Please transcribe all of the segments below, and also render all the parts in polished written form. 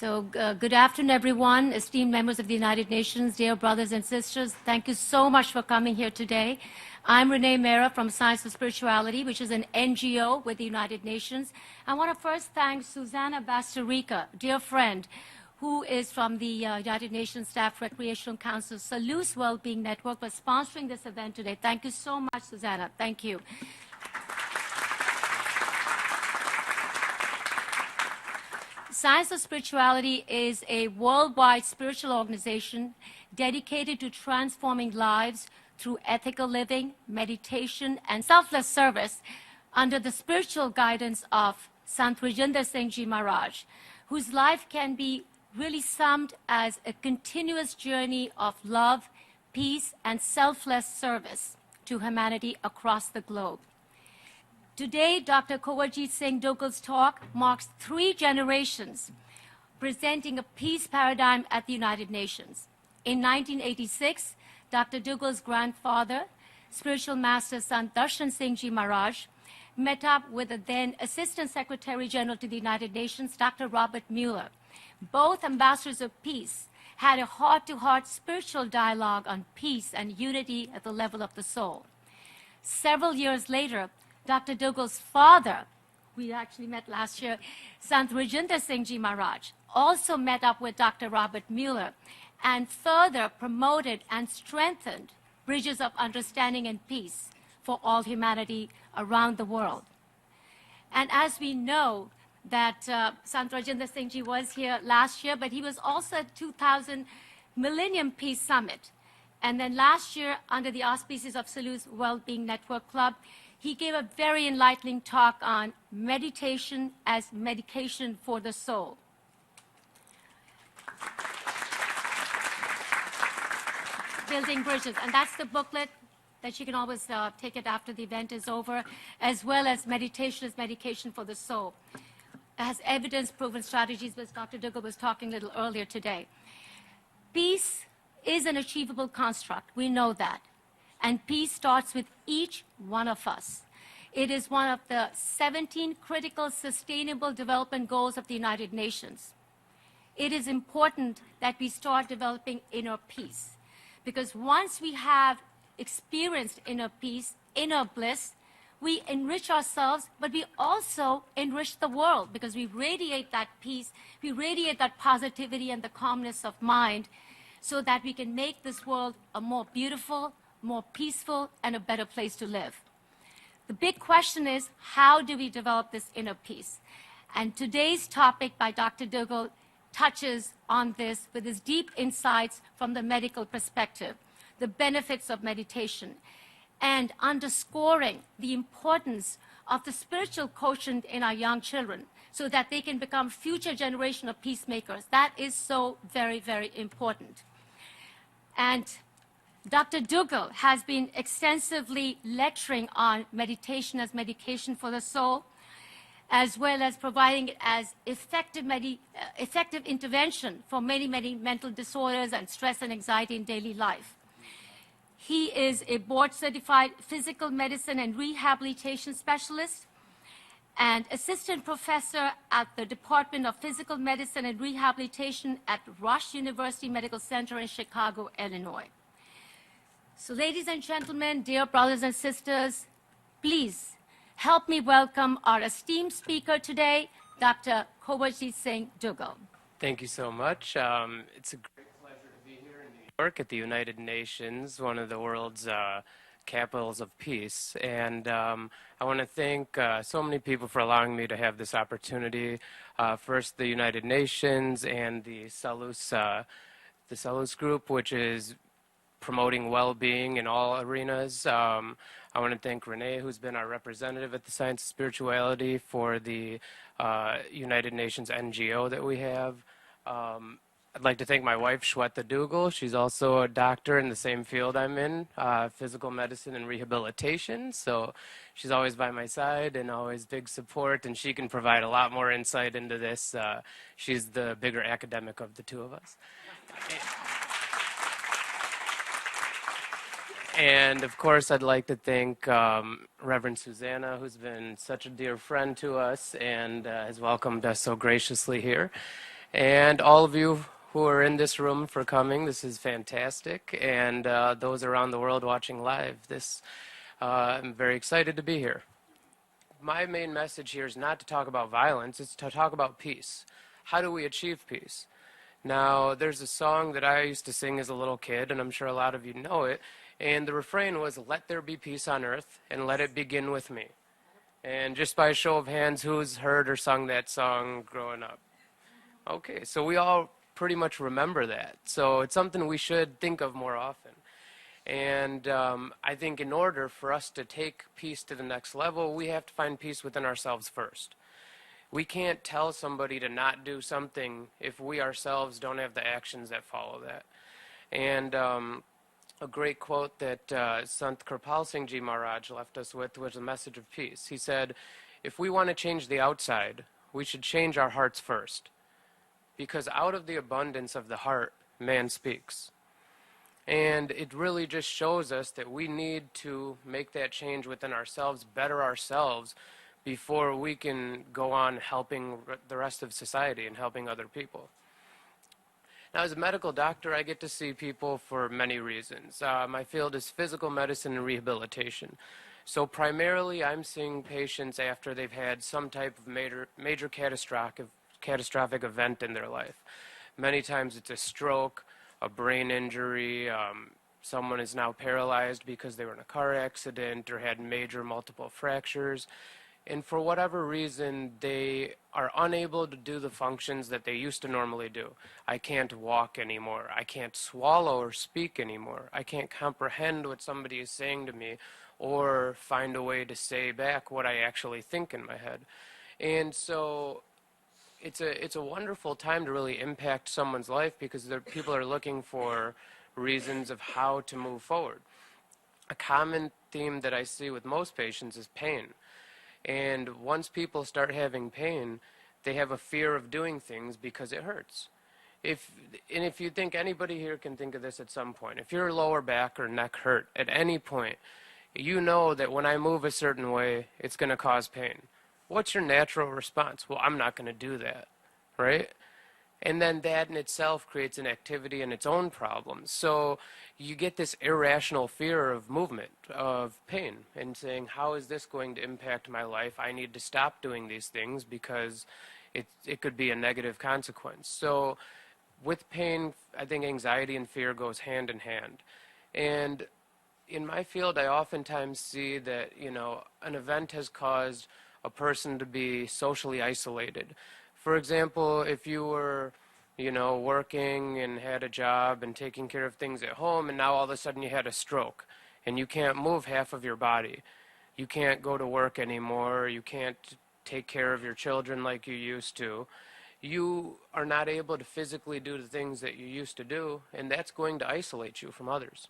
Good afternoon, everyone, esteemed members of the United Nations, dear brothers and sisters. Thank you so much for coming here today. I'm Renee Mera from Science of Spirituality, which is an NGO with the United Nations. I want to first thank Susanna Bastarrica, dear friend, who is from the United Nations Staff Recreational Council Salus Wellbeing Network, for sponsoring this event today. Thank you so much, Susanna. Thank you. Science of Spirituality is a worldwide spiritual organization dedicated to transforming lives through ethical living, meditation, and selfless service under the spiritual guidance of Sant Rajinder Singh Maharaj, whose life can be really summed as a continuous journey of love, peace, and selfless service to humanity across the globe. Today, Dr. Kunwarjit S Duggal's talk marks 3 generations presenting a peace paradigm at the United Nations. In 1986, Dr. Duggal's grandfather, spiritual master Sant Singh Maharaj, met up with the then Assistant Secretary General to the United Nations, Dr. Robert Mueller. Both ambassadors of peace had a heart-to-heart spiritual dialogue on peace and unity at the level of the soul. Several years later, Dr. Duggal's father, we actually met last year, Sant Rajinder Singh Maharaj, also met up with Dr. Robert Mueller and further promoted and strengthened bridges of understanding and peace for all humanity around the world. And as we know, that Sant Rajinder Singh was here last year, but he was also at 2000 Millennium Peace Summit. And then last year, under the auspices of Salus Wellbeing Network Club, he gave a very enlightening talk on meditation as medication for the soul. Building bridges, and that's the booklet that you can always take it after the event is over, as well as meditation as medication for the soul. It has evidence-proven strategies, which Dr. Duggal was talking a little earlier today. Peace is an achievable construct. We know that. And peace starts with each one of us. It is one of the 17 critical sustainable development goals of the United Nations. It is important that we start developing inner peace, because once we have experienced inner peace, inner bliss, we enrich ourselves, but we also enrich the world, because we radiate that peace, we radiate that positivity and the calmness of mind, so that we can make this world a more beautiful, more peaceful, and a better place to live. The big question is, how do we develop this inner peace? And today's topic by Dr. Duggal touches on this with his deep insights from the medical perspective, the benefits of meditation, and underscoring the importance of the spiritual quotient in our young children so that they can become future generation of peacemakers. That is so very, very important. And Dr. Duggal has been extensively lecturing on meditation as medication for the soul, as well as providing it as effective intervention for many, many mental disorders and stress and anxiety in daily life. He is a board-certified physical medicine and rehabilitation specialist and assistant professor at the Department of Physical Medicine and Rehabilitation at Rush University Medical Center in Chicago, Illinois. So, ladies and gentlemen, dear brothers and sisters, please help me welcome our esteemed speaker today, Dr. Kunwarjit S Duggal. Thank you so much. It's a great pleasure to be here in New York at the United Nations, one of the world's capitals of peace. And I want to thank so many people for allowing me to have this opportunity. First, the United Nations and the Salus group, which is promoting well-being in all arenas. I want to thank Renee, who's been our representative at the Science of Spirituality for the United Nations NGO that we have. I'd like to thank my wife, Shweta Duggal. She's also a doctor in the same field I'm in, physical medicine and rehabilitation. So she's always by my side and always big support, and she can provide a lot more insight into this. She's the bigger academic of the two of us. And of course, I'd like to thank Reverend Susanna, who's been such a dear friend to us and has welcomed us so graciously here. and all of you who are in this room for coming. This is fantastic, and those around the world watching live. I'm very excited to be here. My main message here is not to talk about violence, it's to talk about peace. How do we achieve peace? Now, there's a song that I used to sing as a little kid, and I'm sure a lot of you know it, and the refrain was, "Let there be peace on earth, and let it begin with me." And just by a show of hands, who's heard or sung that song growing up? Okay, so we all pretty much remember that. So it's something we should think of more often. And I think in order for us to take peace to the next level, we have to find peace within ourselves first. We can't tell somebody to not do something if we ourselves don't have the actions that follow that. And a great quote that Sant Singh Ji Maharaj left us with was a message of peace. He said, "If we want to change the outside, we should change our hearts first. Because out of the abundance of the heart, man speaks." And it really just shows us that we need to make that change within ourselves, better ourselves, before we can go on helping the rest of society and helping other people. Now, as a medical doctor, I get to see people for many reasons. My field is physical medicine and rehabilitation. So primarily, I'm seeing patients after they've had some type of major catastrophic event in their life. Many times it's a stroke, a brain injury, someone is now paralyzed because they were in a car accident or had major multiple fractures. And for whatever reason, they are unable to do the functions that they used to normally do. I can't walk anymore. I can't swallow or speak anymore. I can't comprehend what somebody is saying to me or find a way to say back what I actually think in my head. And so it's a wonderful time to really impact someone's life because people are looking for reasons of how to move forward. A common theme that I see with most patients is pain. And once people start having pain, they have a fear of doing things because it hurts. If you think anybody here can think of this at some point, if your lower back or neck hurt at any point, you know that when I move a certain way, it's going to cause pain. What's your natural response? Well, I'm not going to do that, right? And then that in itself creates an activity and its own problems. So you get this irrational fear of movement, of pain, and saying, how is this going to impact my life? I need to stop doing these things because it could be a negative consequence. So with pain, I think anxiety and fear goes hand in hand. And in my field, I oftentimes see that, an event has caused a person to be socially isolated. For example, if you were, working and had a job and taking care of things at home, and now all of a sudden you had a stroke and you can't move half of your body. You can't go to work anymore. You can't take care of your children like you used to. You are not able to physically do the things that you used to do, and that's going to isolate you from others.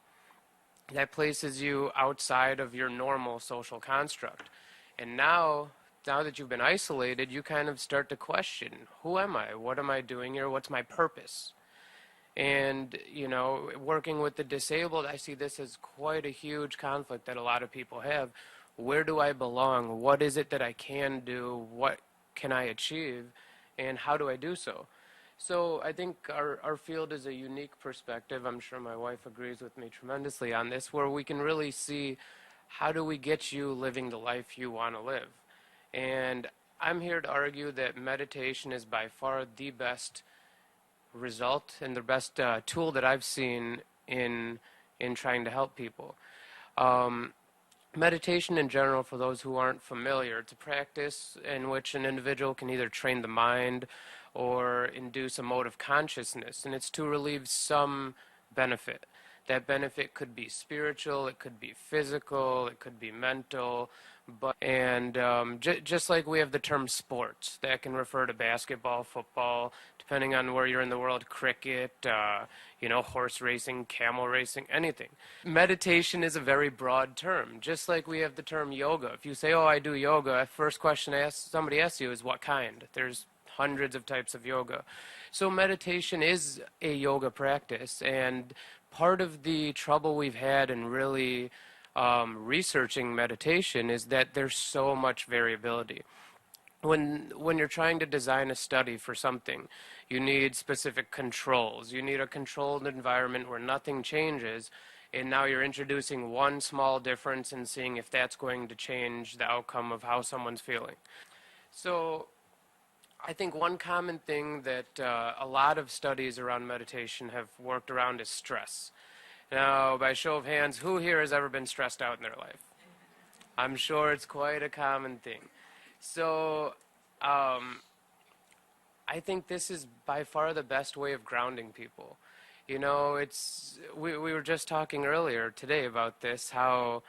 That places you outside of your normal social construct. And now that you've been isolated, you kind of start to question, who am I? What am I doing here? What's my purpose? And, working with the disabled, I see this as quite a huge conflict that a lot of people have. Where do I belong? What is it that I can do? What can I achieve? And how do I do so? So I think our field is a unique perspective. I'm sure my wife agrees with me tremendously on this, where we can really see how do we get you living the life you want to live. And I'm here to argue that meditation is by far the best result and the best tool that I've seen in trying to help people. Meditation in general, for those who aren't familiar, it's a practice in which an individual can either train the mind or induce a mode of consciousness, and it's to relieve some benefit. That benefit could be spiritual, it could be physical, it could be mental, just like we have the term sports, that can refer to basketball, football, depending on where you're in the world, cricket, horse racing, camel racing, anything. Meditation is a very broad term, just like we have the term yoga. If you say, oh, I do yoga, first question somebody asks you is what kind? There's hundreds of types of yoga. So meditation is a yoga practice, and part of the trouble we've had in really researching meditation is that there's so much variability. when you're trying to design a study for something, you need specific controls. You need a controlled environment where nothing changes, and now you're introducing one small difference and seeing if that's going to change the outcome of how someone's feeling. So I think one common thing that a lot of studies around meditation have worked around is stress. Now, by show of hands, who here has ever been stressed out in their life? I'm sure it's quite a common thing. So I think this is by far the best way of grounding people. You know, we were just talking earlier today about this, how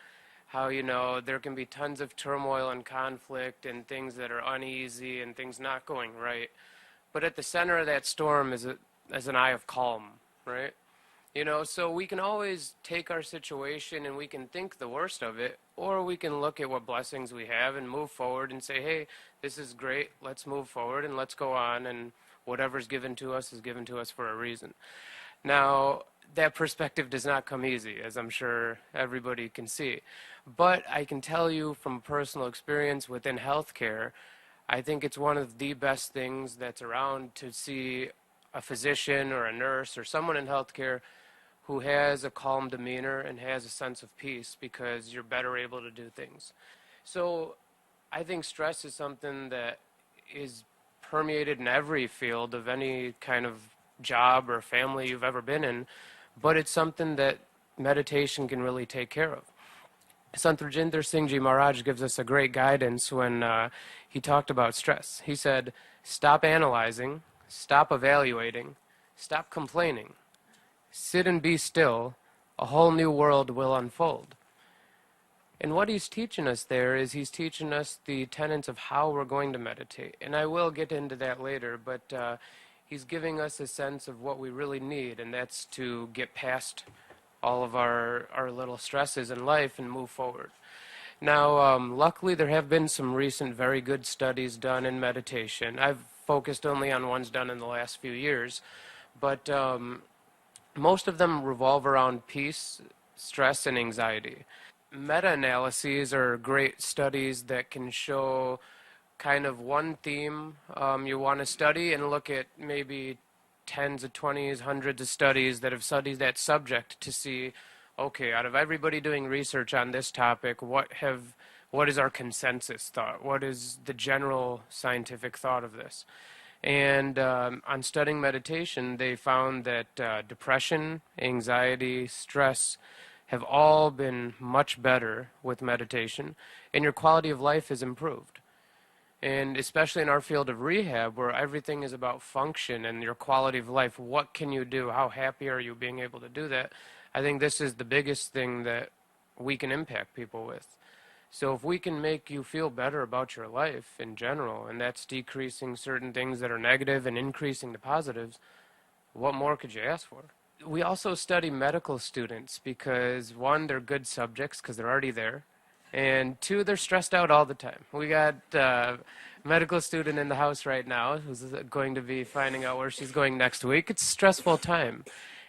you know, there can be tons of turmoil and conflict and things that are uneasy and things not going right. But at the center of that storm is an eye of calm, right? You know, so we can always take our situation and we can think the worst of it, or we can look at what blessings we have and move forward and say, hey, this is great, let's move forward and let's go on, and whatever's given to us is given to us for a reason. Now, that perspective does not come easy, as I'm sure everybody can see. But I can tell you from personal experience within healthcare, I think it's one of the best things that's around to see a physician or a nurse or someone in healthcare who has a calm demeanor and has a sense of peace, because you're better able to do things. So I think stress is something that is permeated in every field of any kind of job or family you've ever been in, but it's something that meditation can really take care of. Sant Rajinder Singh Ji Maharaj gives us a great guidance when he talked about stress. He said, stop analyzing, stop evaluating, stop complaining. Sit and be still, a whole new world will unfold. And what he's teaching us there is he's teaching us the tenets of how we're going to meditate. And I will get into that later, but he's giving us a sense of what we really need, and that's to get past all of our little stresses in life and move forward. Now, luckily, there have been some recent very good studies done in meditation. I've focused only on ones done in the last few years, but most of them revolve around peace, stress, and anxiety. Meta-analyses are great studies that can show kind of one theme you want to study and look at maybe tens of 20s, hundreds of studies that have studied that subject to see, okay, out of everybody doing research on this topic, what is our consensus thought? What is the general scientific thought of this? And on studying meditation, they found that depression, anxiety, stress have all been much better with meditation, and your quality of life is improved. And especially in our field of rehab, where everything is about function and your quality of life, what can you do? How happy are you being able to do that? I think this is the biggest thing that we can impact people with. So if we can make you feel better about your life in general, and that's decreasing certain things that are negative and increasing the positives, what more could you ask for? We also study medical students because, one, they're good subjects because they're already there, and two, they're stressed out all the time. We got a medical student in the house right now who's going to be finding out where she's going next week. It's a stressful time.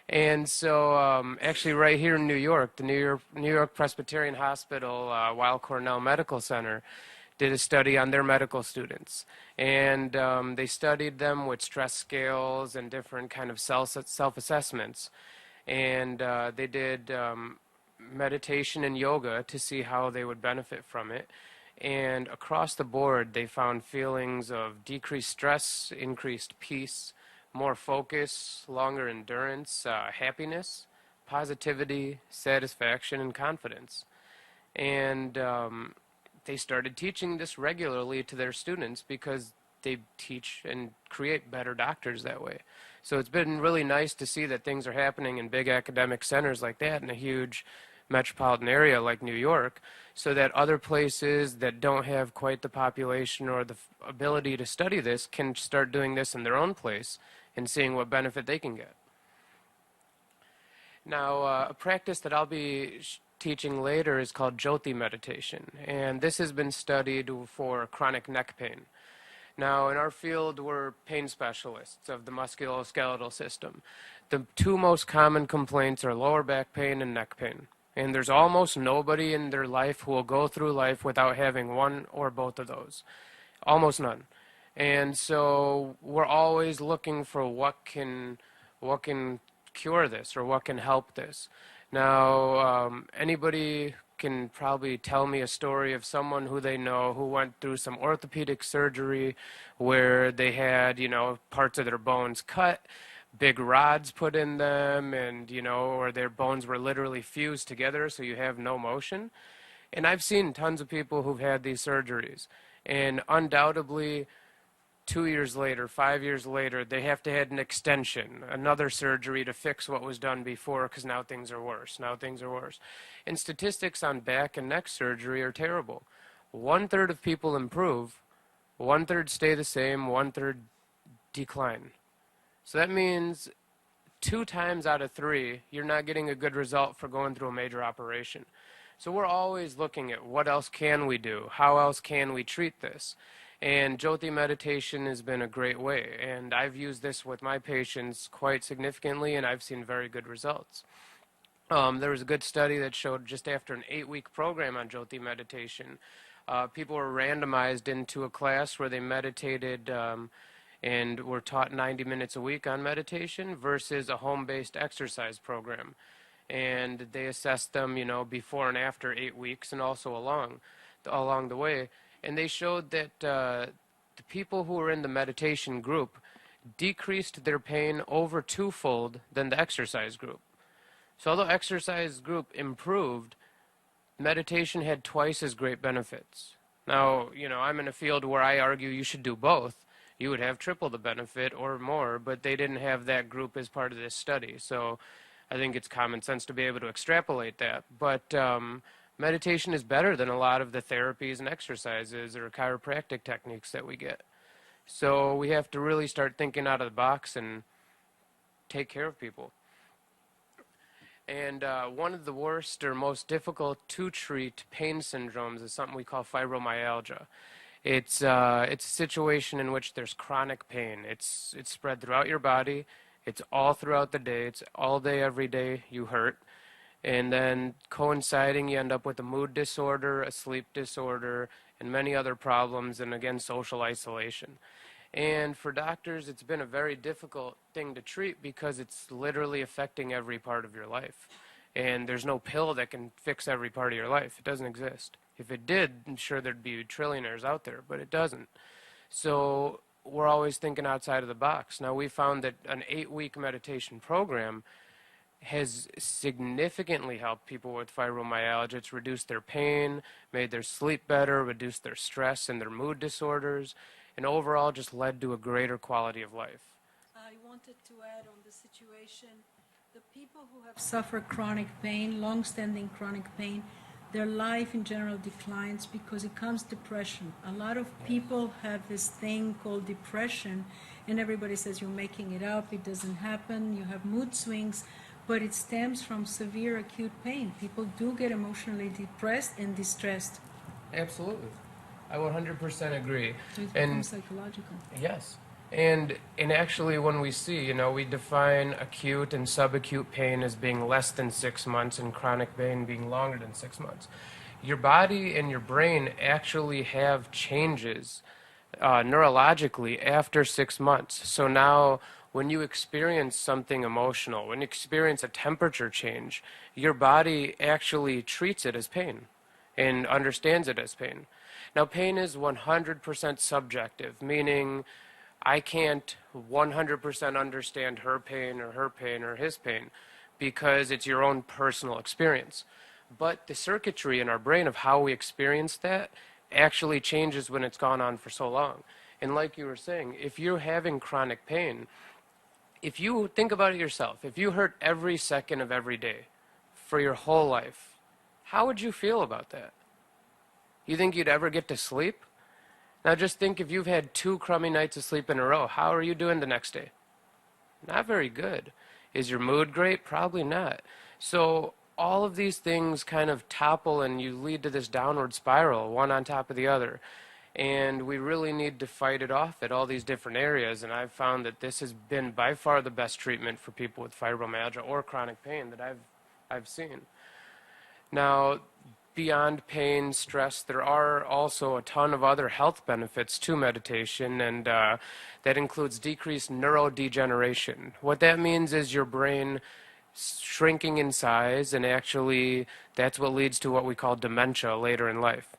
And so actually right here in New York, the New York Presbyterian Hospital, Weill Cornell Medical Center, did a study on their medical students. And they studied them with stress scales and different kind of self-assessments. And they did meditation and yoga to see how they would benefit from it. And across the board, they found feelings of decreased stress, increased peace, more focus, longer endurance, happiness, positivity, satisfaction, and confidence. And they started teaching this regularly to their students because they teach and create better doctors that way. So it's been really nice to see that things are happening in big academic centers like that in a huge metropolitan area like New York, so that other places that don't have quite the population or the ability to study this can start doing this in their own place and seeing what benefit they can get. Now, a practice that I'll be teaching later is called Jyoti meditation, and this has been studied for chronic neck pain. Now, in our field, we're pain specialists of the musculoskeletal system. The two most common complaints are lower back pain and neck pain. And there's almost nobody in their life who will go through life without having one or both of those. almost none. And so we're always looking for what can cure this or what can help this. Now, anybody can probably tell me a story of someone who they know who went through some orthopedic surgery where they had, parts of their bones cut, big rods put in them, and, or their bones were literally fused together so you have no motion. And I've seen tons of people who've had these surgeries. And undoubtedly, 2 years later, 5 years later, they have to have an extension, another surgery to fix what was done before because now things are worse. Now things are worse. And statistics on back and neck surgery are terrible. 1/3 of people improve, 1/3 stay the same, 1/3 decline. So that means 2 times out of 3, you're not getting a good result for going through a major operation. So we're always looking at what else can we do? How else can we treat this? And Jyoti meditation has been a great way. And I've used this with my patients quite significantly, and I've seen very good results. There was a good study that showed just after an 8-week program on Jyoti meditation, people were randomized into a class where they meditated and were taught 90 minutes a week on meditation versus a home-based exercise program. And they assessed them, before and after 8 weeks and also along the way. And they showed that the people who were in the meditation group decreased their pain over twofold than the exercise group. So although exercise group improved, meditation had twice as great benefits. Now, I'm in a field where I argue you should do both. You would have triple the benefit or more, but they didn't have that group as part of this study. So I think it's common sense to be able to extrapolate that. But meditation is better than a lot of the therapies and exercises or chiropractic techniques that we get. So we have to really start thinking out of the box and take care of people. And one of the worst or most difficult to treat pain syndromes is something we call fibromyalgia. It's a situation in which there's chronic pain. It's spread throughout your body. It's all throughout the day. It's all day, every day you hurt. And then coinciding, you end up with a mood disorder, a sleep disorder, and many other problems, and again, social isolation. And for doctors, it's been a very difficult thing to treat because it's literally affecting every part of your life. And there's no pill that can fix every part of your life. It doesn't exist. If it did, I'm sure there'd be trillionaires out there, but it doesn't. So we're always thinking outside of the box. Now, we found that an 8-week meditation program has significantly helped people with fibromyalgia. It's reduced their pain, made their sleep better, reduced their stress and their mood disorders, and overall just led to a greater quality of life. I wanted to add on the situation, the people who have suffered chronic pain, long-standing chronic pain, their life in general declines because it comes depression. A lot of people have this thing called depression, and everybody says you're making it up, it doesn't happen, you have mood swings, but it stems from severe acute pain. People do get emotionally depressed and distressed. Absolutely. I 100% agree. So it becomes psychological. Yes. And actually when we see, we define acute and subacute pain as being less than 6 months and chronic pain being longer than 6 months. Your body and your brain actually have changes neurologically after 6 months. So now when you experience something emotional, when you experience a temperature change, your body actually treats it as pain and understands it as pain. Now, pain is 100% subjective, meaning I can't 100% understand her pain or his pain because it's your own personal experience. But the circuitry in our brain of how we experience that actually changes when it's gone on for so long. And like you were saying, if you're having chronic pain, if you think about it yourself, if you hurt every second of every day for your whole life, how would you feel about that? You think you'd ever get to sleep? Now just think if you've had 2 crummy nights of sleep in a row, how are you doing the next day? Not very good. Is your mood great? Probably not. So all of these things kind of topple and you lead to this downward spiral, one on top of the other. And we really need to fight it off at all these different areas. And I've found that this has been by far the best treatment for people with fibromyalgia or chronic pain that I've seen. Now, beyond pain, stress, there are also a ton of other health benefits to meditation, and that includes decreased neurodegeneration. What that means is your brain shrinking in size, and actually that's what leads to what we call dementia later in life.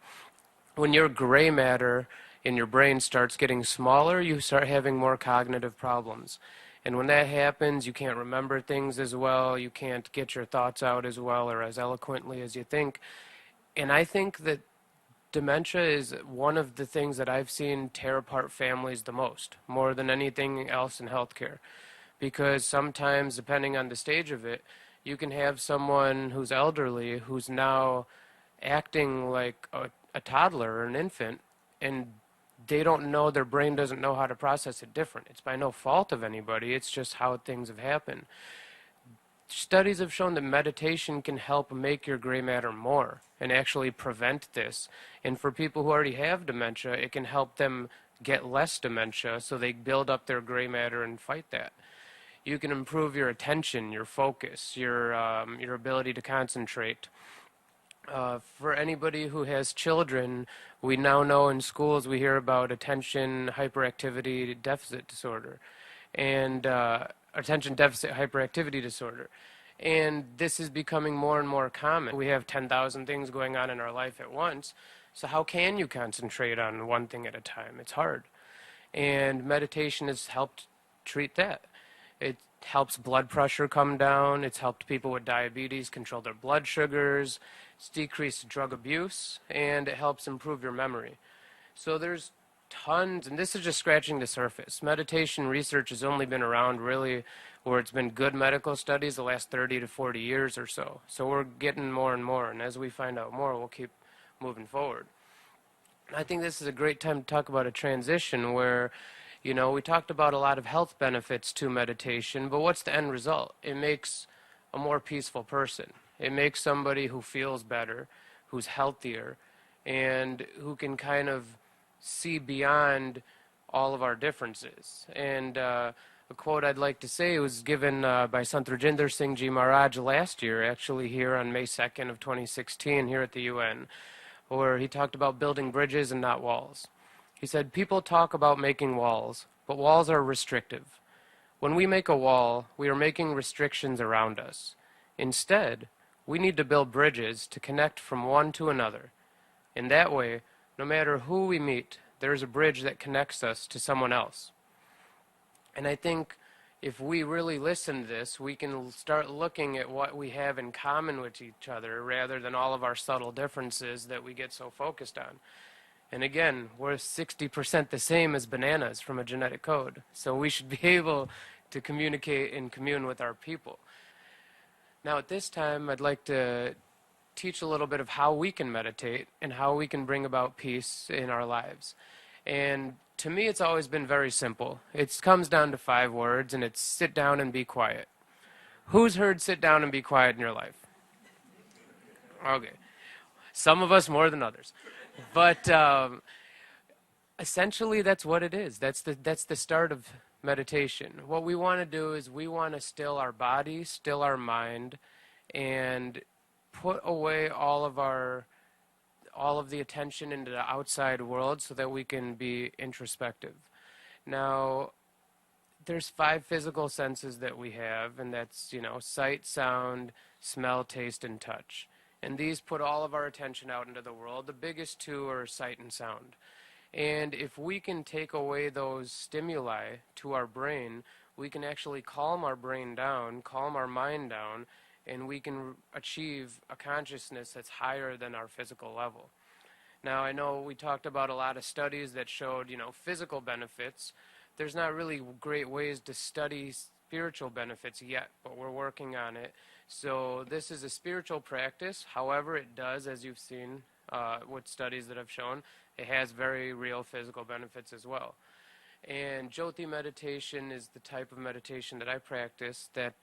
When your gray matter in your brain starts getting smaller, you start having more cognitive problems. And when that happens, you can't remember things as well, you can't get your thoughts out as well or as eloquently as you think. And I think that dementia is one of the things that I've seen tear apart families the most, more than anything else in healthcare. Because sometimes, depending on the stage of it, you can have someone who's elderly who's now acting like a toddler or an infant, and they don't know, their brain doesn't know how to process it different. It's by no fault of anybody, it's just how things have happened. Studies have shown that meditation can help make your gray matter more and actually prevent this. And for people who already have dementia, it can help them get less dementia so they build up their gray matter and fight that. You can improve your attention, your focus, your ability to concentrate. For anybody who has children, we now know in schools we hear about attention hyperactivity deficit disorder and attention deficit hyperactivity disorder. And this is becoming more and more common. We have 10,000 things going on in our life at once. So how can you concentrate on one thing at a time? It's hard. And meditation has helped treat that. It helps blood pressure come down. It's helped people with diabetes control their blood sugars. It's decreased drug abuse, and it helps improve your memory. So there's tons, and this is just scratching the surface. Meditation research has only been around really where it's been good medical studies the last 30 to 40 years or so. So we're getting more and more, and as we find out more, we'll keep moving forward. I think this is a great time to talk about a transition where, you know, we talked about a lot of health benefits to meditation, but what's the end result? It makes a more peaceful person. It makes somebody who feels better, who's healthier, and who can kind of see beyond all of our differences. And a quote I'd like to say was given by Sant Rajinder Singh Ji Maharaj last year, actually here on May 2nd of 2016 here at the UN, where he talked about building bridges and not walls. He said, people talk about making walls, but walls are restrictive. When we make a wall, we are making restrictions around us. Instead, we need to build bridges to connect from one to another. In that way, no matter who we meet, there is a bridge that connects us to someone else. And I think if we really listen to this, we can start looking at what we have in common with each other rather than all of our subtle differences that we get so focused on. And again, we're 60% the same as bananas from a genetic code. So we should be able to communicate and commune with our people. Now at this time, I'd like to teach a little bit of how we can meditate and how we can bring about peace in our lives. And to me, it's always been very simple. It comes down to 5 words, and it's sit down and be quiet. Who's heard sit down and be quiet in your life? Okay. Some of us more than others. But essentially, that's what it is. That's the start of meditation. What we want to do is we want to still our body, still our mind, and put away all of the attention into the outside world so that we can be introspective. Now, there's 5 physical senses that we have, and that's, sight, sound, smell, taste, and touch. And these put all of our attention out into the world. The biggest 2 are sight and sound. And if we can take away those stimuli to our brain, we can actually calm our brain down, calm our mind down, and we can achieve a consciousness that's higher than our physical level. Now, I know we talked about a lot of studies that showed, physical benefits. There's not really great ways to study spiritual benefits yet, but we're working on it. So this is a spiritual practice. However, it does, as you've seen with studies that have shown, it has very real physical benefits as well. And Jyoti meditation is the type of meditation that I practice that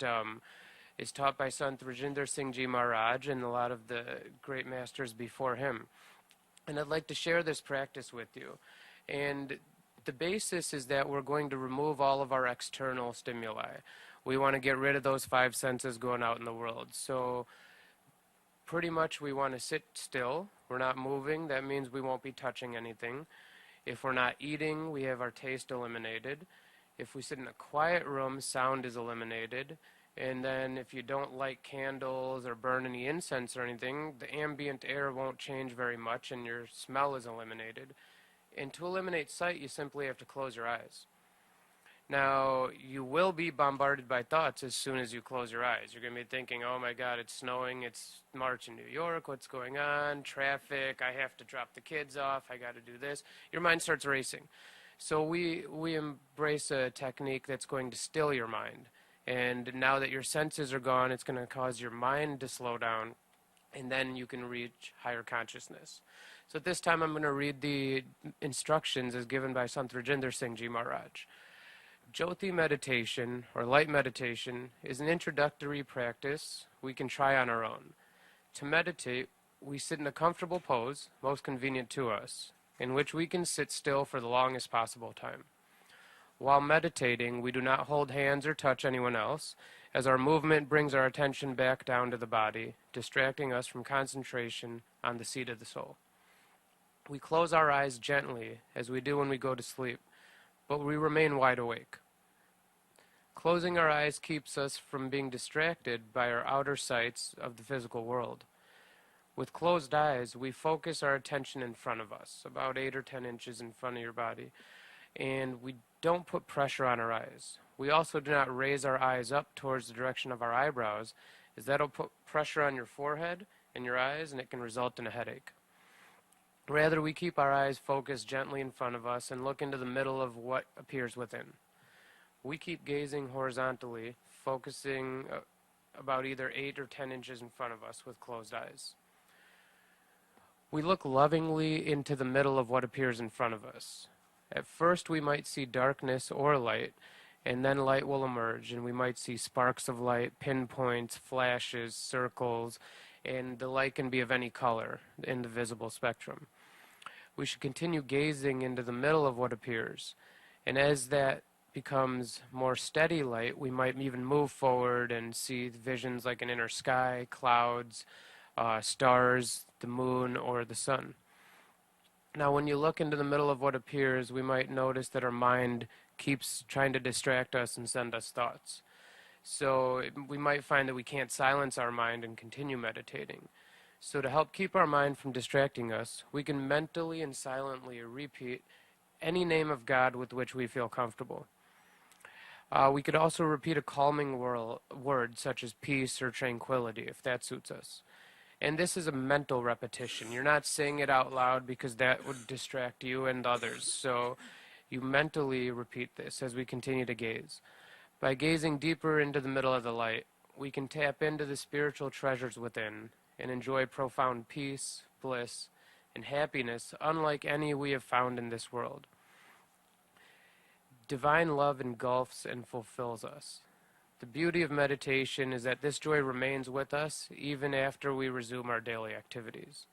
is taught by Sant Rajinder Singh Ji Maharaj and a lot of the great masters before him. And I'd like to share this practice with you. And the basis is that we're going to remove all of our external stimuli. We want to get rid of those 5 senses going out in the world. So pretty much we want to sit still. We're not moving. That means we won't be touching anything. If we're not eating, we have our taste eliminated. If we sit in a quiet room, sound is eliminated. And then if you don't light candles or burn any incense or anything, the ambient air won't change very much and your smell is eliminated. And to eliminate sight, you simply have to close your eyes. Now, you will be bombarded by thoughts as soon as you close your eyes. You're going to be thinking, oh my God, it's snowing, it's March in New York, what's going on, traffic, I have to drop the kids off, I got to do this. Your mind starts racing. So we embrace a technique that's going to still your mind. And now that your senses are gone, it's going to cause your mind to slow down, and then you can reach higher consciousness. So at this time, I'm going to read the instructions as given by Sant Rajinder Singh Ji Maharaj. Jyoti meditation, or light meditation, is an introductory practice we can try on our own. To meditate, we sit in a comfortable pose, most convenient to us, in which we can sit still for the longest possible time. While meditating, we do not hold hands or touch anyone else, as our movement brings our attention back down to the body, distracting us from concentration on the seat of the soul. We close our eyes gently, as we do when we go to sleep, but we remain wide awake. Closing our eyes keeps us from being distracted by our outer sights of the physical world. With closed eyes, we focus our attention in front of us, about 8 or 10 inches in front of your body, and we don't put pressure on our eyes. We also do not raise our eyes up towards the direction of our eyebrows, as that'll put pressure on your forehead and your eyes, and it can result in a headache. Rather, we keep our eyes focused gently in front of us and look into the middle of what appears within. We keep gazing horizontally, focusing about either 8 or 10 inches in front of us with closed eyes. We look lovingly into the middle of what appears in front of us. At first, we might see darkness or light, and then light will emerge, and we might see sparks of light, pinpoints, flashes, circles, and the light can be of any color in the visible spectrum. We should continue gazing into the middle of what appears, and as that becomes more steady light, we might even move forward and see visions like an inner sky, clouds, stars, the moon, or the sun. Now, when you look into the middle of what appears, we might notice that our mind keeps trying to distract us and send us thoughts. So we might find that we can't silence our mind and continue meditating. So to help keep our mind from distracting us, we can mentally and silently repeat any name of God with which we feel comfortable. We could also repeat a calming word such as peace or tranquility if that suits us. And this is a mental repetition. You're not saying it out loud because that would distract you and others. So you mentally repeat this as we continue to gaze. By gazing deeper into the middle of the light, we can tap into the spiritual treasures within and enjoy profound peace, bliss, and happiness unlike any we have found in this world. Divine love engulfs and fulfills us. The beauty of meditation is that this joy remains with us even after we resume our daily activities.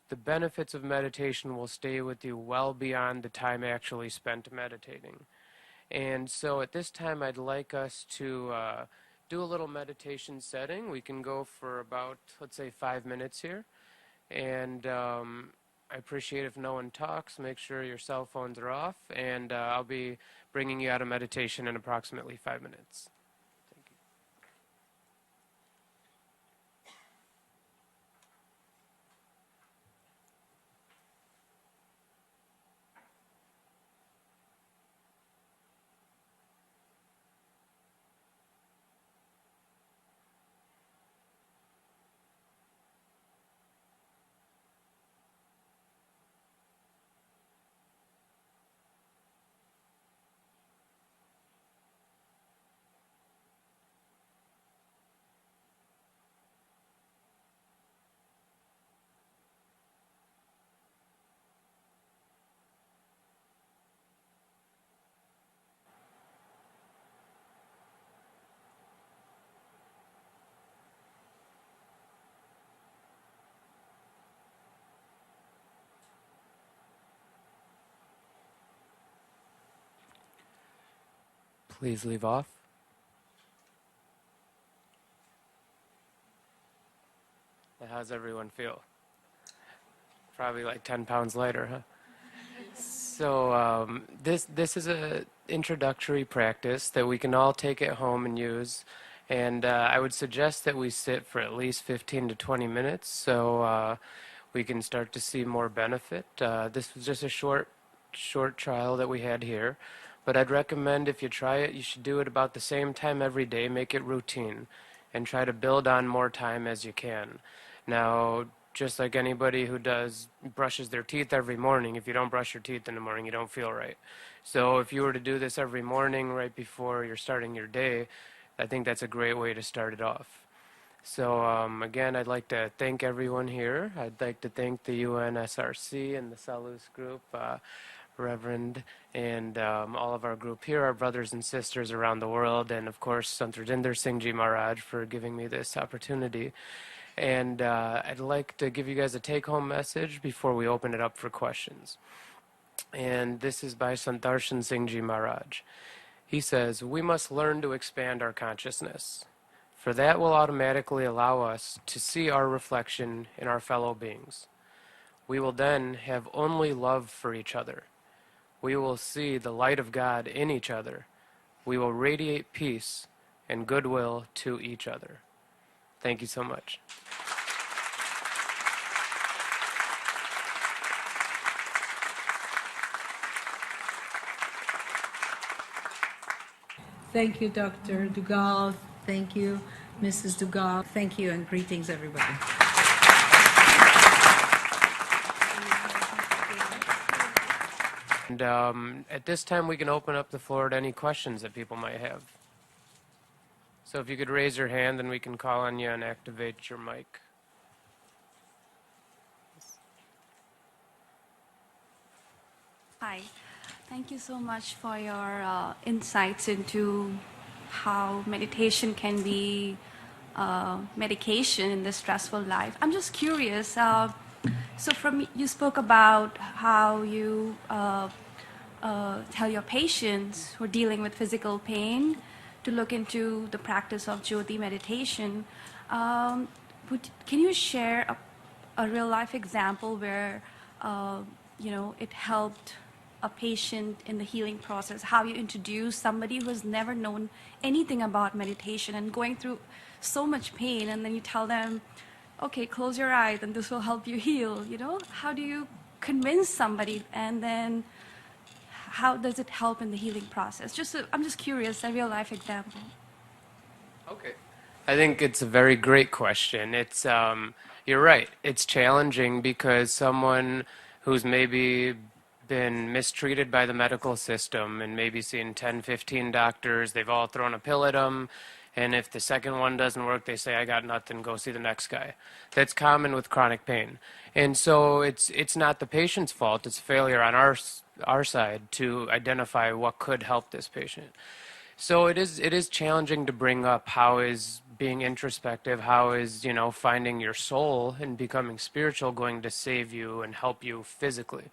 The benefits of meditation will stay with you well beyond the time actually spent meditating. And so at this time, I'd like us to do a little meditation setting. We can go for about, let's say, 5 minutes here. And I appreciate if no one talks. Make sure your cell phones are off. And I'll be bringing you out of meditation in approximately 5 minutes. Thank you. Please leave off. How's everyone feel? Probably like 10 pounds lighter, huh? So this is a introductory practice that we can all take at home and use. And I would suggest that we sit for at least 15 to 20 minutes so we can start to see more benefit. This was just a short trial that we had here. But I'd recommend if you try it, you should do it about the same time every day, make it routine, and try to build on more time as you can. Now, just like anybody who brushes their teeth every morning, if you don't brush your teeth in the morning, you don't feel right. So if you were to do this every morning right before you're starting your day, I think that's a great way to start it off. So again, I'd like to thank everyone here. I'd like to thank the UNSRC and the Salus group, Reverend, and all of our group here, our brothers and sisters around the world, and of course, Sant Rajinder Singh Maharaj for giving me this opportunity. And I'd like to give you guys a take-home message before we open it up for questions. And this is by Sant Singh Maharaj. He says, "We must learn to expand our consciousness, for that will automatically allow us to see our reflection in our fellow beings. We will then have only love for each other. We will see the light of God in each other. We will radiate peace and goodwill to each other." Thank you so much. Thank you, Dr. Duggal. Thank you, Mrs. Duggal. Thank you, and greetings, everybody. And at this time, we can open up the floor to any questions that people might have. So if you could raise your hand, then we can call on you and activate your mic. Hi. Thank you so much for your insights into how meditation can be medication in this stressful life. I'm just curious. You spoke about how you tell your patients who are dealing with physical pain to look into the practice of Jyoti meditation. Can you share a real life example where it helped a patient in the healing process, how you introduce somebody who has never known anything about meditation and going through so much pain, and then you tell them, okay, close your eyes and this will help you heal, How do you convince somebody, and then how does it help in the healing process? I'm just curious, a real life example. Okay. I think it's a very great question. It's you're right. It's challenging because someone who's maybe been mistreated by the medical system and maybe seen 10, 15 doctors, they've all thrown a pill at them, and if the second one doesn't work, they say, I got nothing, go see the next guy. That's common with chronic pain. And so it's not the patient's fault, it's failure on our side to identify what could help this patient. So it is challenging to bring up how is being introspective, how is, finding your soul and becoming spiritual going to save you and help you physically.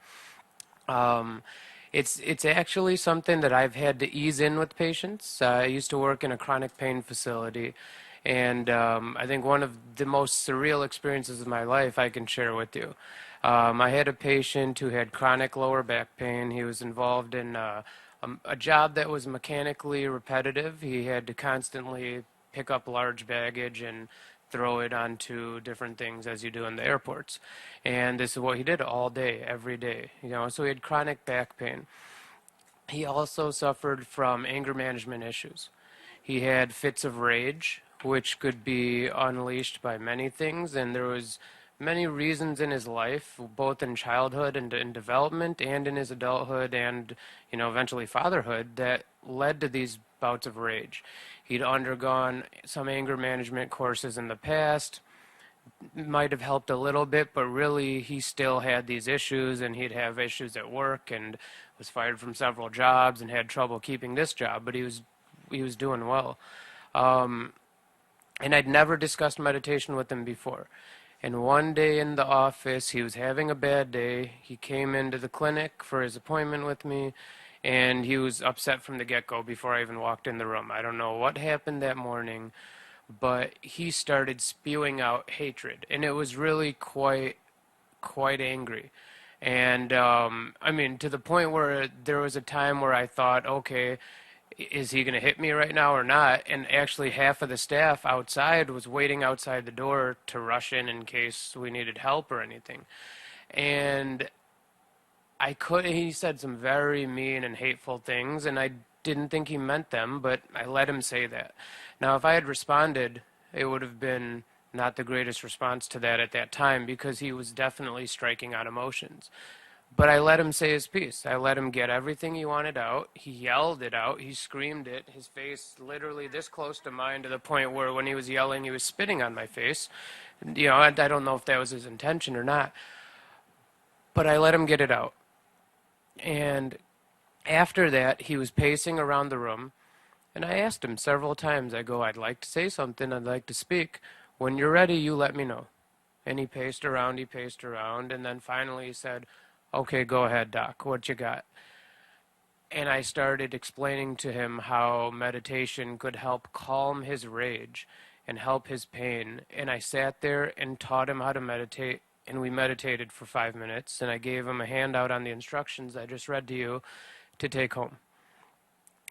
It's actually something that I've had to ease in with patients. I used to work in a chronic pain facility, and I think one of the most surreal experiences of my life I can share with you. I had a patient who had chronic lower back pain. He was involved in a job that was mechanically repetitive. He had to constantly pick up large baggage and throw it onto different things as you do in the airports. And this is what he did all day, every day. So he had chronic back pain. He also suffered from anger management issues. He had fits of rage, which could be unleashed by many things, and there was many reasons in his life, both in childhood and in development and in his adulthood and, eventually fatherhood, that led to these bouts of rage. He'd undergone some anger management courses in the past, might have helped a little bit, but really he still had these issues, and he'd have issues at work and was fired from several jobs and had trouble keeping this job, but he was doing well. And I'd never discussed meditation with him before. And one day in the office, he was having a bad day. He came into the clinic for his appointment with me, and he was upset from the get-go before I even walked in the room. I don't know what happened that morning, but he started spewing out hatred, and it was really quite angry. And I mean, to the point where there was a time where I thought, okay, is he going to hit me right now or not? And actually, half of the staff outside was waiting outside the door to rush in case we needed help or anything. And he said some very mean and hateful things, and I didn't think he meant them, but I let him say that. Now, if I had responded, it would have been not the greatest response to that at that time, because he was definitely striking on emotions. But I let him say his piece. I let him get everything he wanted out. He yelled it out. He screamed it. His face literally this close to mine, to the point where when he was yelling, he was spitting on my face. You know, I don't know if that was his intention or not. But I let him get it out. And after that, he was pacing around the room. And I asked him several times, I go, I'd like to say something. I'd like to speak. When you're ready, you let me know. And he paced around. And then finally he said, okay, go ahead, Doc. What you got? And I started explaining to him how meditation could help calm his rage and help his pain. And I sat there and taught him how to meditate. And we meditated for 5 minutes. And I gave him a handout on the instructions I just read to you to take home.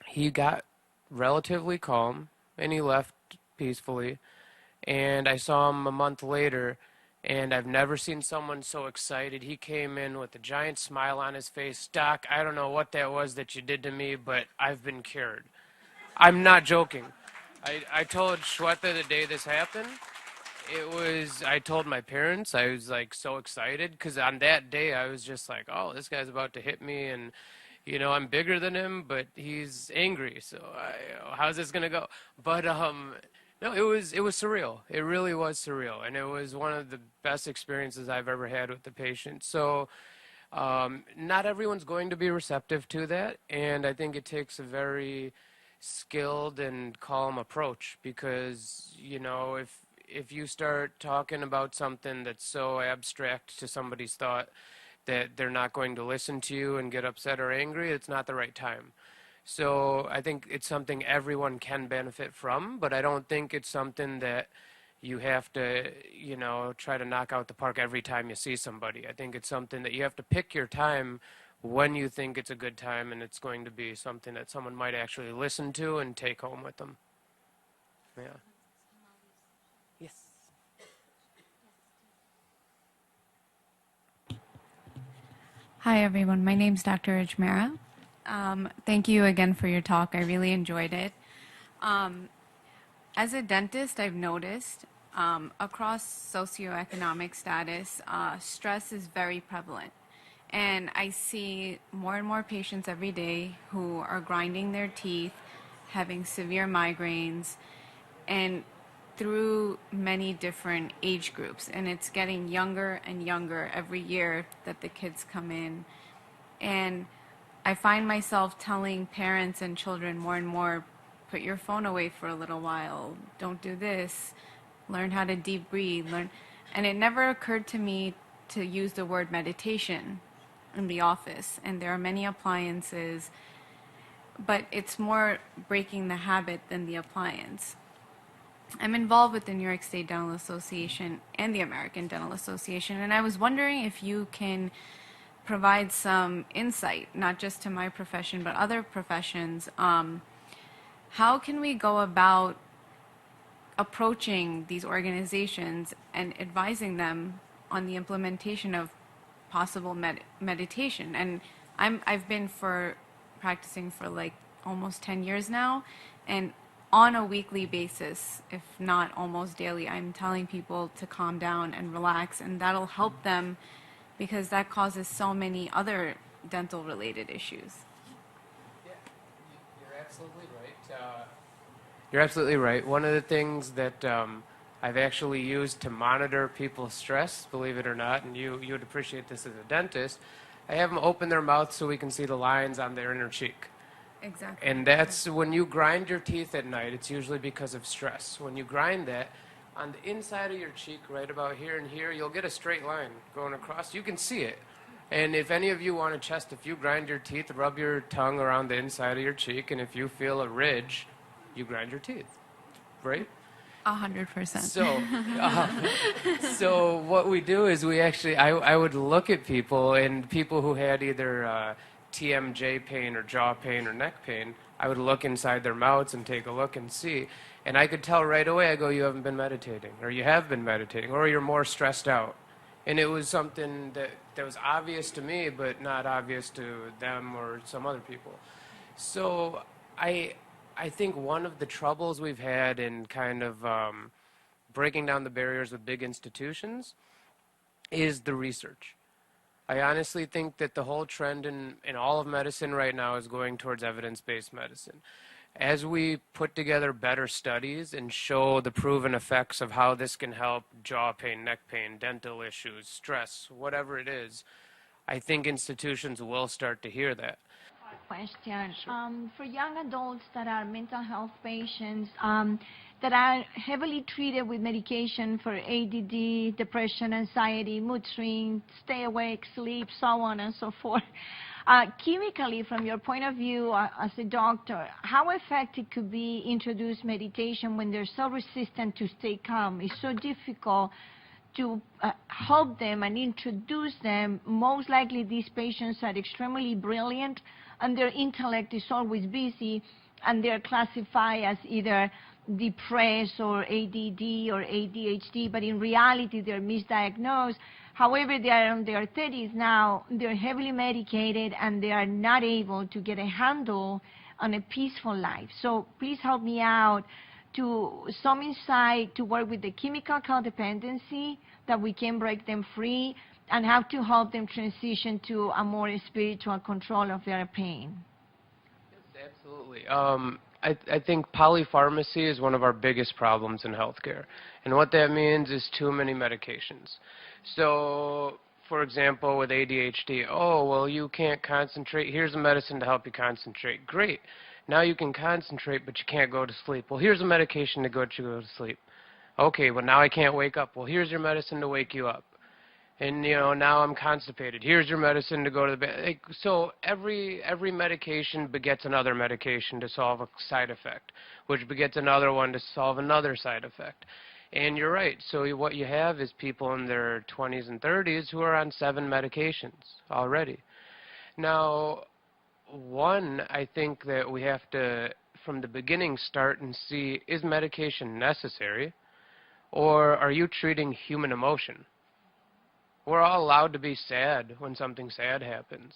He got relatively calm and he left peacefully. And I saw him a month later, and I've never seen someone so excited. He came in with a giant smile on his face. Doc, I don't know what that was that you did to me, but I've been cured. I'm not joking. I told Shweta the day this happened, I told my parents, I was like so excited, because on that day I was just like, oh, this guy's about to hit me, and you know, I'm bigger than him, but he's angry, so how's this going to go? But no, it was surreal. It really was surreal, and it was one of the best experiences I've ever had with the patient. So not everyone's going to be receptive to that, and I think it takes a very skilled and calm approach, because, you know, if you start talking about something that's so abstract to somebody's thought that they're not going to listen to you and get upset or angry, it's not the right time. So I think it's something everyone can benefit from, but I don't think it's something that you have to, you know, try to knock out the park every time you see somebody. I think it's something that you have to pick your time when you think it's a good time, and it's going to be something that someone might actually listen to and take home with them. Yeah. Yes. Hi, everyone. My name's Dr. Ajmera. Thank you again for your talk. I really enjoyed it. As a dentist, I've noticed across socioeconomic status, stress is very prevalent. And I see more and more patients every day who are grinding their teeth, having severe migraines, and through many different age groups. And it's getting younger and younger every year that the kids come in. And I find myself telling parents and children more and more, put your phone away for a little while, don't do this, learn how to deep breathe, and it never occurred to me to use the word meditation in the office. And there are many appliances, but it's more breaking the habit than the appliance. I'm involved with the New York State Dental Association and the American Dental Association, and I was wondering if you can provide some insight, not just to my profession, but other professions. How can we go about approaching these organizations and advising them on the implementation of possible meditation? And I've been practicing for like almost 10 years now, and on a weekly basis, if not almost daily, I'm telling people to calm down and relax, and that'll help them, because that causes so many other dental related issues. Yeah, you're absolutely right. You're absolutely right. One of the things that I've actually used to monitor people's stress, believe it or not, and you would appreciate this as a dentist, I have them open their mouth so we can see the lines on their inner cheek. Exactly. And that's when you grind your teeth at night, it's usually because of stress. When you grind that, on the inside of your cheek, right about here and here, you'll get a straight line going across. You can see it. And if any of you want to test, if you grind your teeth, rub your tongue around the inside of your cheek, and if you feel a ridge, you grind your teeth, right? 100%. So what we do is we actually, I would look at people, and people who had either TMJ pain or jaw pain or neck pain, I would look inside their mouths and take a look and see. And I could tell right away, I go, you haven't been meditating, or you have been meditating, or you're more stressed out. And it was something that was obvious to me, but not obvious to them or some other people. So I think one of the troubles we've had in kind of breaking down the barriers with big institutions is the research. I honestly think that the whole trend in all of medicine right now is going towards evidence-based medicine. As we put together better studies and show the proven effects of how this can help jaw pain, neck pain, dental issues, stress, whatever it is, I think institutions will start to hear that. Question. For young adults that are mental health patients that are heavily treated with medication for ADD, depression, anxiety, mood swings, stay awake, sleep, so on and so forth, chemically, from your point of view as a doctor, how effective could be introduce meditation when they're so resistant to stay calm? It's so difficult to help them and introduce them. Most likely these patients are extremely brilliant and their intellect is always busy, and they're classified as either depressed or ADD or ADHD, but in reality they're misdiagnosed. However, they are in their 30s now, they're heavily medicated, and they are not able to get a handle on a peaceful life. So please help me out to some insight to work with the chemical codependency, that we can break them free, and how to help them transition to a more spiritual control of their pain. Yes, absolutely. I think polypharmacy is one of our biggest problems in healthcare. And what that means is too many medications. So, for example, with ADHD, oh, well, you can't concentrate. Here's a medicine to help you concentrate. Great. Now you can concentrate, but you can't go to sleep. Well, here's a medication to get you to sleep. Okay, well, now I can't wake up. Well, here's your medicine to wake you up. And, you know, now I'm constipated. Here's your medicine to go to the bed. So every medication begets another medication to solve a side effect, which begets another one to solve another side effect. And you're right. So what you have is people in their 20s and 30s who are on 7 medications already. Now, one, I think that we have to, from the beginning, start and see, is medication necessary, or are you treating human emotion? We're all allowed to be sad when something sad happens.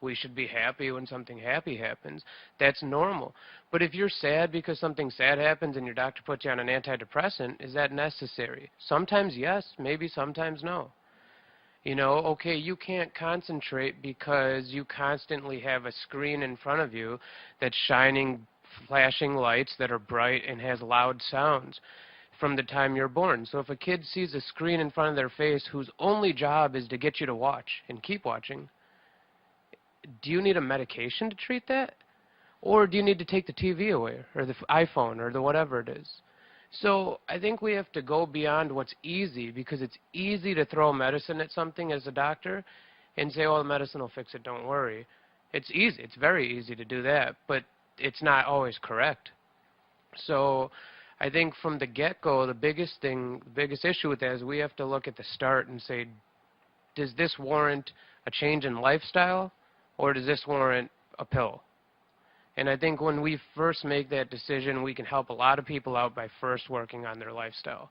We should be happy when something happy happens. That's normal. But if you're sad because something sad happens and your doctor puts you on an antidepressant, is that necessary? Sometimes yes, maybe sometimes no. You know, okay, you can't concentrate because you constantly have a screen in front of you that's shining, flashing lights that are bright and has loud sounds from the time you're born. So if a kid sees a screen in front of their face whose only job is to get you to watch and keep watching, do you need a medication to treat that? Or do you need to take the TV away, or the iPhone, or the whatever it is? So I think we have to go beyond what's easy, because it's easy to throw medicine at something as a doctor and say, oh, the medicine will fix it, don't worry. It's easy. It's very easy to do that, but it's not always correct. So I think from the get-go, the biggest issue with that is we have to look at the start and say, does this warrant a change in lifestyle, or does this warrant a pill? And I think when we first make that decision, we can help a lot of people out by first working on their lifestyle.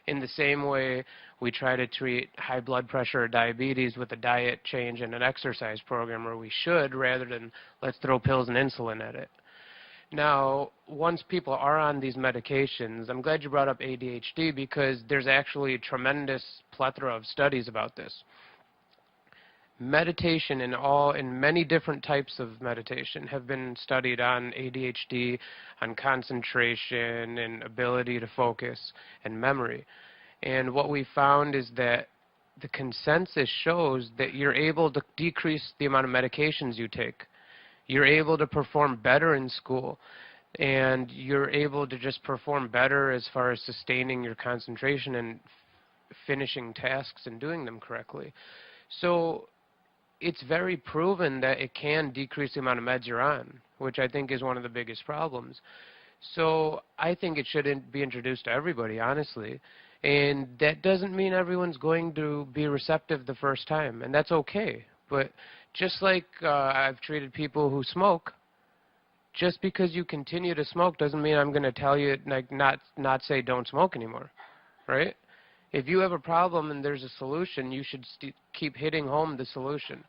In the same way, we try to treat high blood pressure or diabetes with a diet change and an exercise program, where we should, rather than let's throw pills and insulin at it. Now, once people are on these medications, I'm glad you brought up ADHD, because there's actually a tremendous plethora of studies about this. Meditation in many different types of meditation have been studied on ADHD, on concentration and ability to focus and memory. And what we found is that the consensus shows that you're able to decrease the amount of medications you take. You're able to perform better in school, and you're able to just perform better as far as sustaining your concentration and finishing tasks and doing them correctly. So it's very proven that it can decrease the amount of meds you're on, which I think is one of the biggest problems. So I think it shouldn't be introduced to everybody, honestly. And that doesn't mean everyone's going to be receptive the first time, and that's okay. But just like I've treated people who smoke, just because you continue to smoke doesn't mean I'm going to tell you, like, not say don't smoke anymore, right? If you have a problem and there's a solution, you should keep hitting home the solution.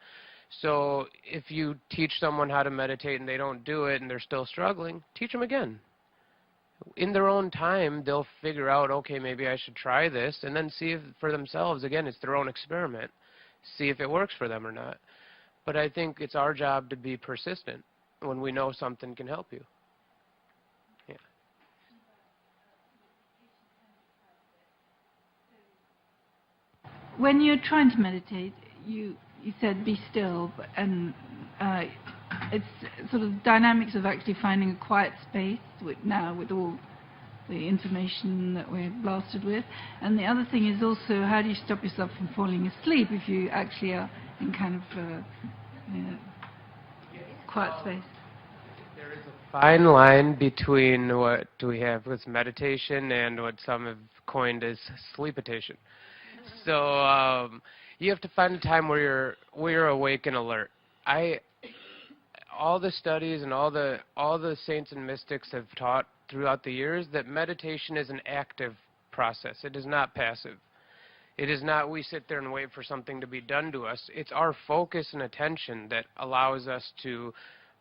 So if you teach someone how to meditate and they don't do it and they're still struggling, teach them again. In their own time, they'll figure out, okay, maybe I should try this, and then see if for themselves. Again, it's their own experiment. See if it works for them or not. But I think it's our job to be persistent when we know something can help you. Yeah. When you're trying to meditate, you said be still, and it's sort of dynamics of actually finding a quiet space now with all the information that we're blasted with. And the other thing is also, how do you stop yourself from falling asleep if you actually are in kind of quiet space? There is a fine line between what we have with meditation and what some have coined as sleepitation. So you have to find a time where you're awake and alert. All the studies and all the saints and mystics have taught throughout the years that meditation is an active process. It is not passive. It is not we sit there and wait for something to be done to us. It's our focus and attention that allows us to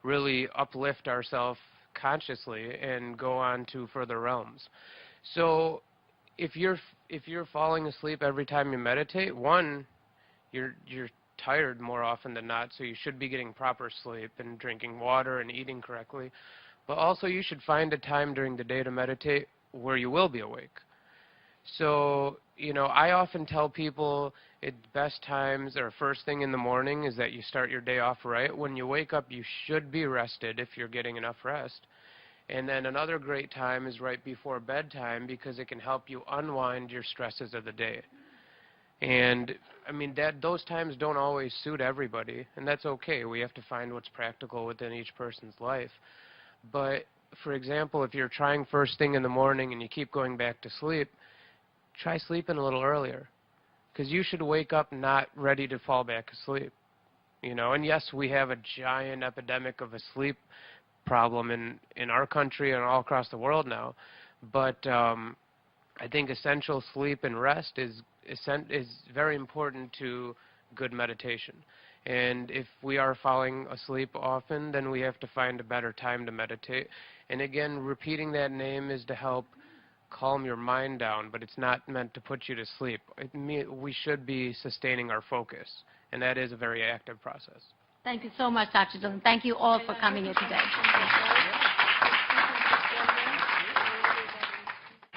really uplift ourselves consciously and go on to further realms. So if you're falling asleep every time you meditate, one, you're tired more often than not, so you should be getting proper sleep and drinking water and eating correctly. But also you should find a time during the day to meditate where you will be awake. So, I often tell people the best times or first thing in the morning is that you start your day off right. When you wake up, you should be rested if you're getting enough rest. And then another great time is right before bedtime, because it can help you unwind your stresses of the day. And I mean, those times don't always suit everybody, and that's okay. We have to find what's practical within each person's life. But for example, if you're trying first thing in the morning and you keep going back to sleep, try sleeping a little earlier, because you should wake up not ready to fall back asleep. And yes, we have a giant epidemic of a sleep problem in our country and all across the world now. But I think essential sleep and rest is very important to good meditation. And if we are falling asleep often, then we have to find a better time to meditate. And again, repeating that name is to help calm your mind down, but it's not meant to put you to sleep. We should be sustaining our focus, and that is a very active process. Thank you so much, Dr. Dillon. Thank you all for coming here today.